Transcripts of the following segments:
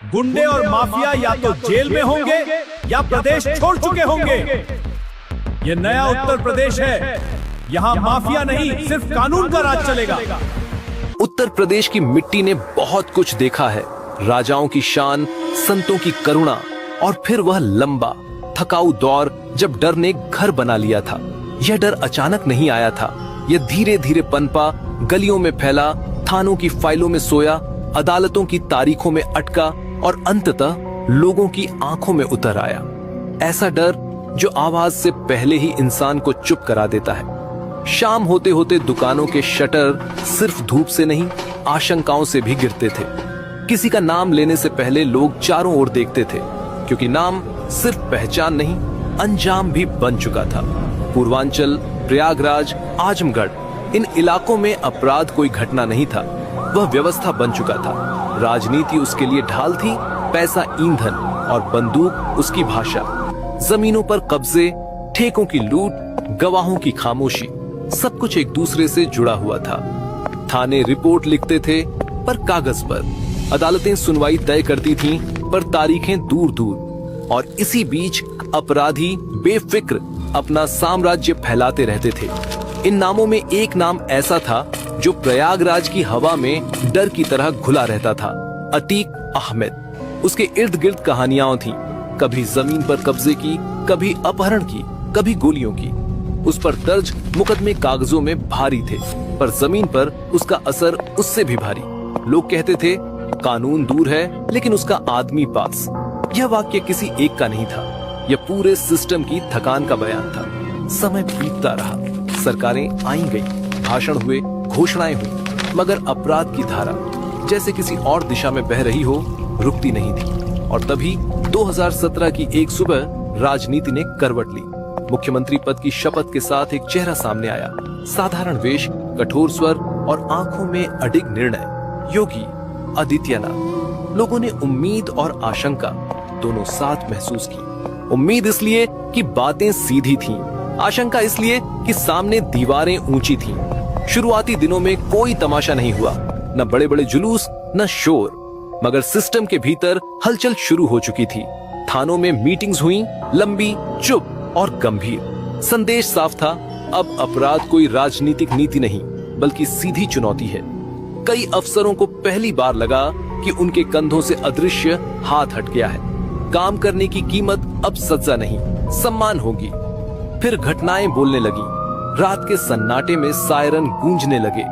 गुंडे और माफिया या तो जेल में होंगे या प्रदेश छोड़ चुके होंगे। ये नया उत्तर प्रदेश है, यहाँ माफिया नहीं सिर्फ कानून का राज चलेगा। उत्तर प्रदेश की मिट्टी ने बहुत कुछ देखा है, राजाओं की शान, संतों की करुणा और फिर वह लंबा थकाऊ दौर जब डर ने घर बना लिया था। यह डर अचानक नहीं आया था, यह धीरे धीरे पनपा, गलियों में फैला, थानों की फाइलों में सोया, अदालतों की तारीखों में अटका और अंततः लोगों की आंखों में उतर आया। ऐसा डर जो आवाज से पहले ही इंसान को चुप करा देता है। शाम होते होते दुकानों के शटर सिर्फ धूप से नहीं, आशंकाओं से भी गिरते थे। किसी का नाम लेने से पहले लोग चारों ओर देखते थे, क्योंकि नाम सिर्फ पहचान नहीं, अंजाम भी बन चुका था। पूर्वांचल, प्रयागराज, आजमगढ़, इन इलाकों में अपराध कोई घटना नहीं था, वह व्यवस्था बन चुका था। राजनीति उसके लिए ढाल थी, पैसा ईंधन और बंदूक उसकी भाषा। जमीनों पर कब्जे, ठेकों की लूट, गवाहों की खामोशी, सब कुछ एक दूसरे से जुड़ा हुआ था। थाने रिपोर्ट लिखते थे पर कागज पर, अदालतें सुनवाई तय करती थीं पर तारीखें दूर दूर, और इसी बीच अपराधी बेफिक्र अपना साम्राज्य फैलाते रहते थे। इन नामों में एक नाम ऐसा था जो प्रयागराज की हवा में डर की तरह घुला रहता था, अतीक अहमद। उसके इर्द गिर्द कहानियां थीं, कभी जमीन पर कब्जे की, कभी अपहरण की, कभी गोलियों की। उस पर दर्ज मुकदमे कागजों में भारी थे, पर जमीन पर उसका असर उससे भी भारी। लोग कहते थे कानून दूर है लेकिन उसका आदमी पास। यह वाक्य किसी एक का नहीं था, यह पूरे सिस्टम की थकान का बयान था। समय बीतता रहा, सरकारें आई गई, भाषण हुए, घोषणाएं हुई, मगर अपराध की धारा जैसे किसी और दिशा में बह रही हो, रुकती नहीं थी। और तभी 2017 की एक सुबह राजनीति ने करवट ली। मुख्यमंत्री पद की शपथ के साथ एक चेहरा सामने आया, साधारण वेश, कठोर स्वर और आंखों में अडिग निर्णय। योगी आदित्यनाथ। लोगों ने उम्मीद और आशंका दोनों साथ महसूस की। उम्मीद इसलिए कि बातें सीधी थीं, आशंका इसलिए कि सामने दीवारें ऊंची थीं। शुरुआती दिनों में कोई तमाशा नहीं हुआ, न बड़े बड़े जुलूस, न शोर, मगर सिस्टम के भीतर हलचल शुरू हो चुकी थी। थानों में मीटिंग्स हुई, लंबी, चुप और गंभीर। संदेश साफ था, अब अपराध कोई राजनीतिक नीति नहीं बल्कि सीधी चुनौती है। कई अफसरों को पहली बार लगा कि उनके कंधों से अदृश्य हाथ हट गया है। काम करने की कीमत अब सजा नहीं, सम्मान होगी। फिर घटनाएं बोलने लगी, रात के सन्नाटे में सायरन गूंजने लगे।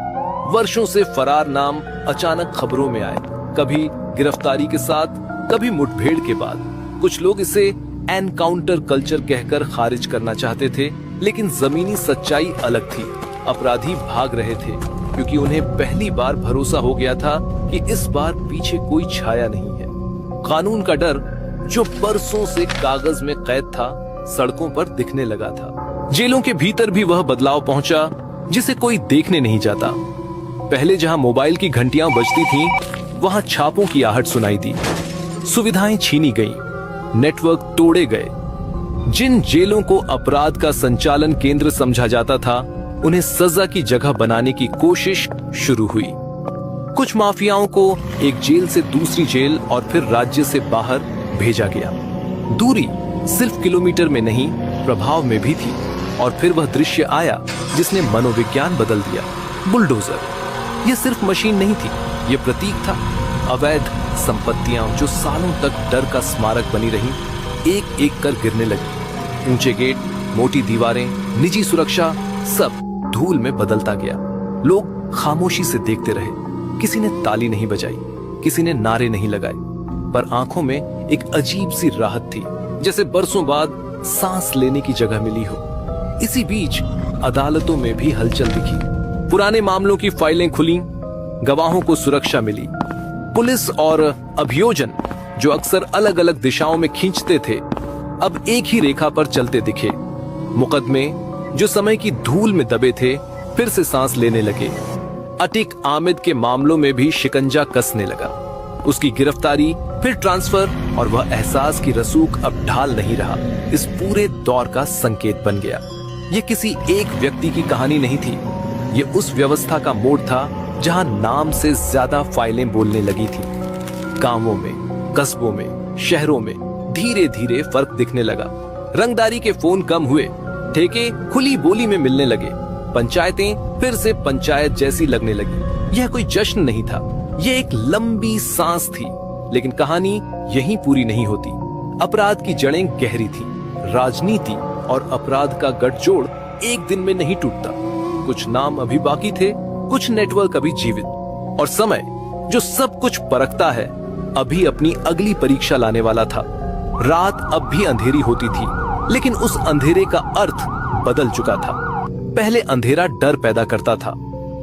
वर्षों से फरार नाम अचानक खबरों में आए, कभी गिरफ्तारी के साथ, कभी मुठभेड़ के बाद। कुछ लोग इसे एनकाउंटर कल्चर कहकर खारिज करना चाहते थे, लेकिन जमीनी सच्चाई अलग थी। अपराधी भाग रहे थे क्योंकि उन्हें पहली बार भरोसा हो गया था कि इस बार पीछे कोई छाया नहीं है। कानून का डर जो बरसों से कागज में कैद था, सड़कों पर दिखने लगा था। जेलों के भीतर भी वह बदलाव पहुंचा जिसे कोई देखने नहीं जाता। पहले जहां मोबाइल की घंटियां बजती थीं, वहां छापों की आहट सुनाई दी। सुविधाएं छीनी गईं, नेटवर्क तोड़े गए। जिन जेलों को अपराध का संचालन केंद्र समझा जाता था, उन्हें सजा की जगह बनाने की कोशिश शुरू हुई। कुछ माफियाओं को एक जेल से दूसरी जेल और फिर राज्य से बाहर भेजा गया। दूरी सिर्फ किलोमीटर में नहीं, प्रभाव में भी थी। और फिर वह दृश्य आया जिसने मनोविज्ञान बदल दिया। बुलडोजर। यह सिर्फ मशीन नहीं थी, यह प्रतीक था। अवैध संपत्तियां जो सालों तक डर का स्मारक बनी रहीं, एक एक कर गिरने लगी। ऊंचे गेट, मोटी दीवारें, निजी सुरक्षा, सब धूल में बदलता गया। लोग खामोशी से देखते रहे। किसी ने ताली नहीं बजाई, किसी ने नारे नहीं लगाए, पर आंखों में एक अजीब सी राहत थी, जैसे बरसों बाद सांस लेने की जगह मिली हो। इसी बीच अदालतों में भी हलचल दिखी। पुराने मामलों की फाइलें खुली, गवाहों को सुरक्षा मिली। पुलिस और अभियोजन जो अक्सर अलग अलग दिशाओं में खींचते थे, अब एक ही रेखा पर चलते दिखे। मुकदमे जो समय की धूल में दबे थे, फिर से सांस लेने लगे। अतीक अहमद के मामलों में भी शिकंजा कसने लगा। उसकी गिरफ्तारी, फिर ट्रांसफर, और वह एहसास की रसूख अब ढाल नहीं रहा, इस पूरे दौर का संकेत बन गया। ये किसी एक व्यक्ति की कहानी नहीं थी, ये उस व्यवस्था का मोड़ था जहां नाम से ज्यादा फाइलें बोलने लगी थी। गांवों में, कस्बों में, शहरों में धीरे धीरे फर्क दिखने लगा। रंगदारी के फोन कम हुए, ठेके खुली बोली में मिलने लगे, पंचायतें फिर से पंचायत जैसी लगने लगी। यह कोई जश्न नहीं था, यह एक लंबी सांस थी। लेकिन कहानी यहीं पूरी नहीं होती। अपराध की जड़ें गहरी थी। राजनीति और अपराध का गठजोड़ एक दिन में नहीं टूटता। कुछ नाम अभी बाकी थे, कुछ नेटवर्क अभी जीवित, और समय जो सब कुछ परखता है अभी अपनी अगली परीक्षा लाने वाला था। रात अब भी अंधेरी होती थी, लेकिन उस अंधेरे का अर्थ बदल चुका था। पहले अंधेरा डर पैदा करता था,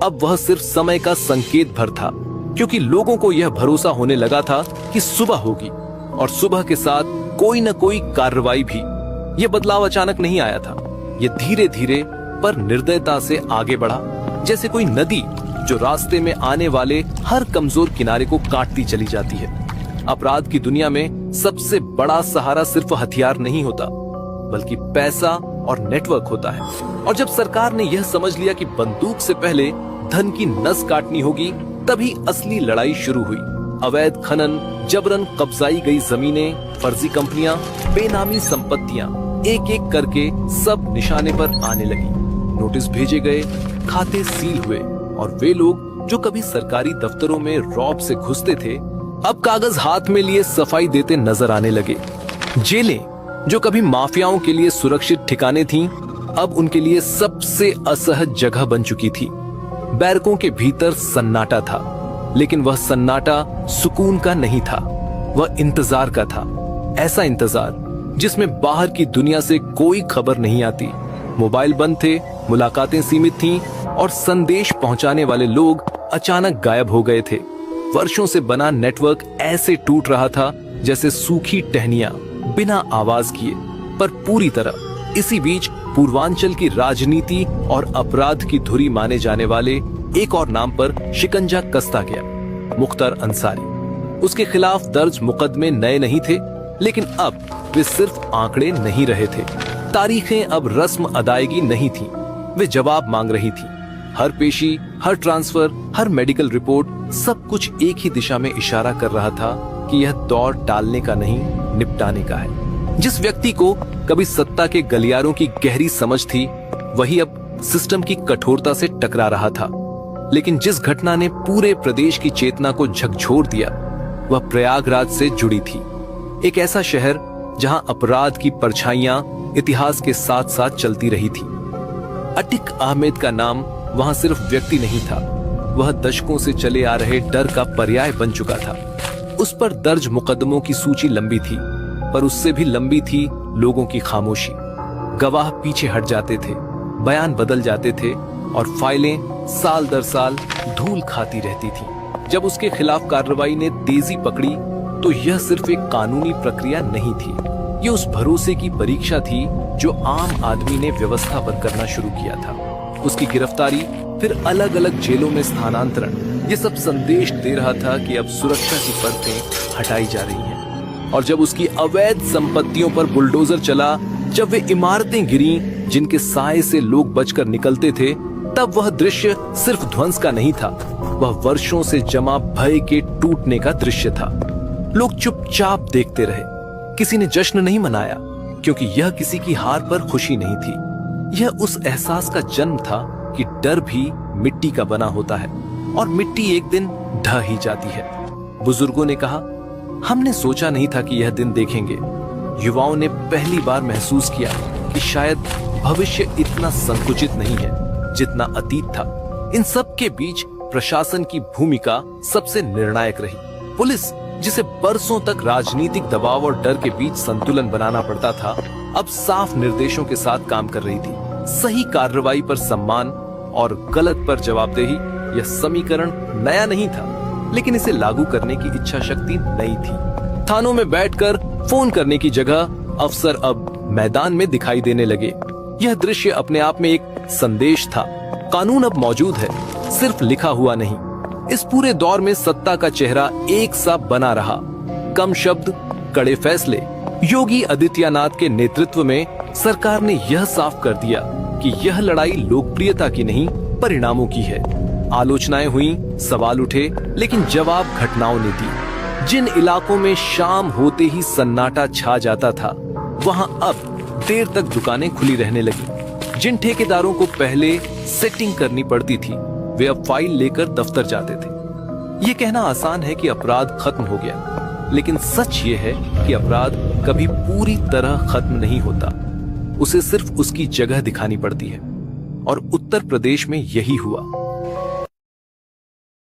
अब वह सिर्फ समय का संकेत भर था, क्योंकि लोगों को यह भरोसा होने लगा था कि सुबह होगी, और सुबह के साथ कोई न कोई कार्रवाई भी। यह बदलाव अचानक नहीं आया था, यह धीरे धीरे पर निर्दयता से आगे बढ़ा, जैसे कोई नदी जो रास्ते में आने वाले हर कमजोर किनारे को काटती चली जाती है। अपराध की दुनिया में सबसे बड़ा सहारा सिर्फ हथियार नहीं होता, बल्कि पैसा और नेटवर्क होता है। और जब सरकार ने यह समझ लिया कि बंदूक से पहले धन की नस काटनी होगी, तभी असली लड़ाई शुरू हुई। अवैध खनन, जबरन कब्जाई गई जमीनें, फर्जी कंपनियां, बेनामी संपत्तियां, एक एक करके सब निशाने पर आने लगी। नोटिस भेजे गए, खाते सील हुए, और वे लोग जो कभी सरकारी दफ्तरों में रौब से घुसते थे, अब कागज हाथ में लिए सफाई देते नजर आने लगे। जेलें जो कभी माफियाओं के लिए सुरक्षित ठिकाने थीं, अब उनके लिए सबसे असहज जगह बन चुकी थी। बैरकों के भीतर सन्नाटा था, लेकिन वह सन्नाटा सुकून का नहीं था, वह इंतजार का था। ऐसा इंतजार जिसमें बाहर की दुनिया से कोई खबर नहीं आती। मोबाइल बंद थे, मुलाकातें सीमित थीं, और संदेश पहुंचाने वाले लोग अचानक गायब हो गए थे। वर्षों से बना नेटवर्क ऐसे टूट रहा था जैसे सूखी टहनियां, बिना आवाज किए, पर पूरी तरह। इसी बीच पूर्वांचल की राजनीति और अपराध की धुरी माने जाने वाले एक और नाम पर शिकंजा कसता गया, मुख्तार अंसारी। उसके खिलाफ दर्ज मुकदमे नए नहीं थे, लेकिन अब वे सिर्फ आंकड़े नहीं रहे थे। तारीखें अब रस्म अदायगी नहीं थी, वे जवाब मांग रही थी। हर पेशी, हर ट्रांसफर, हर मेडिकल रिपोर्ट, सब कुछ एक ही दिशा में इशारा कर रहा था कि यह दौर टालने का नहीं, निपटाने का है। जिस व्यक्ति को कभी सत्ता के गलियारों की गहरी समझ थी, वही अब सिस्टम की कठोरता से टकरा रहा था। लेकिन जिस घटना ने पूरे प्रदेश की चेतना को झकझोर दिया, वह प्रयागराज से जुड़ी थी। एक ऐसा शहर जहां अपराध की परछाइयां इतिहास के साथ साथ चलती रही थी। अतिक अहमद का नाम वहां सिर्फ व्यक्ति नहीं था, वह दशकों से चले आ रहे डर का पर्याय बन चुका था। उस पर दर्ज मुकदमों की सूची लंबी थी, पर उससे भी लंबी थी लोगों की खामोशी। गवाह पीछे हट जाते थे, बयान बदल जाते थे, और फाइलें साल दर साल धूल खाती रहती थी। जब उसके खिलाफ कार्रवाई ने तेजी पकड़ी, तो यह सिर्फ एक कानूनी प्रक्रिया नहीं थी, यह उस भरोसे की परीक्षा थी जो आम आदमी ने व्यवस्था पर करना शुरू किया था। उसकी गिरफ्तारी, फिर अलग अलग जेलों में स्थानांतरण, ये सब संदेश दे रहा था कि अब सुरक्षा की परतें हटाई जा रही हैं। और जब उसकी अवैध संपत्तियों पर बुलडोजर चला, जब वे इमारतें गिरी जिनके साए से लोग बचकर निकलते थे, तब वह दृश्य सिर्फ ध्वंस का नहीं था, वह वर्षों से जमा भय के टूटने का दृश्य था। लोग चुपचाप देखते रहे, किसी ने जश्न नहीं मनाया, क्योंकि यह किसी की हार पर खुशी नहीं थी। यह उस एहसास का जन्म था कि डर भी मिट्टी का बना होता है, और मिट्टी एक दिन ढह ही जाती है। बुजुर्गों ने कहा, हमने सोचा नहीं था कि यह दिन देखेंगे। युवाओं ने पहली बार महसूस किया कि शायद भविष्य इतना संकुचित नहीं है जितना अतीत था। इन सब के बीच प्रशासन की भूमिका सबसे निर्णायक रही। पुलिस, जिसे बरसों तक राजनीतिक दबाव और डर के बीच संतुलन बनाना पड़ता था, अब साफ निर्देशों के साथ काम कर रही थी। सही कार्रवाई पर सम्मान और गलत पर जवाबदेही। यह समीकरण नया नहीं था, लेकिन इसे लागू करने की इच्छा शक्ति नई थी। थानों में बैठकर फोन करने की जगह अफसर अब मैदान में दिखाई देने लगे। यह दृश्य अपने आप में एक संदेश था। कानून अब मौजूद है, सिर्फ लिखा हुआ नहीं। इस पूरे दौर में सत्ता का चेहरा एक सा बना रहा। कम शब्द, कड़े फैसले। योगी आदित्यनाथ के नेतृत्व में सरकार ने यह साफ कर दिया कि यह लड़ाई लोकप्रियता की नहीं, परिणामों की है। आलोचनाएं हुई, सवाल उठे, लेकिन जवाब घटनाओं ने दी। जिन इलाकों में शाम होते ही सन्नाटा छा जाता था, वहां अब देर तक दुकानें खुली रहने लगी। जिन ठेकेदारों को पहले सेटिंग करनी पड़ती थी, वे अब फाइल लेकर दफ्तर जाते थे। ये कहना आसान है कि अपराध खत्म हो गया, लेकिन सच ये है कि अपराध कभी पूरी तरह खत्म नहीं होता। उसे सिर्फ उसकी जगह दिखानी पड़ती है। और उत्तर प्रदेश में यही हुआ।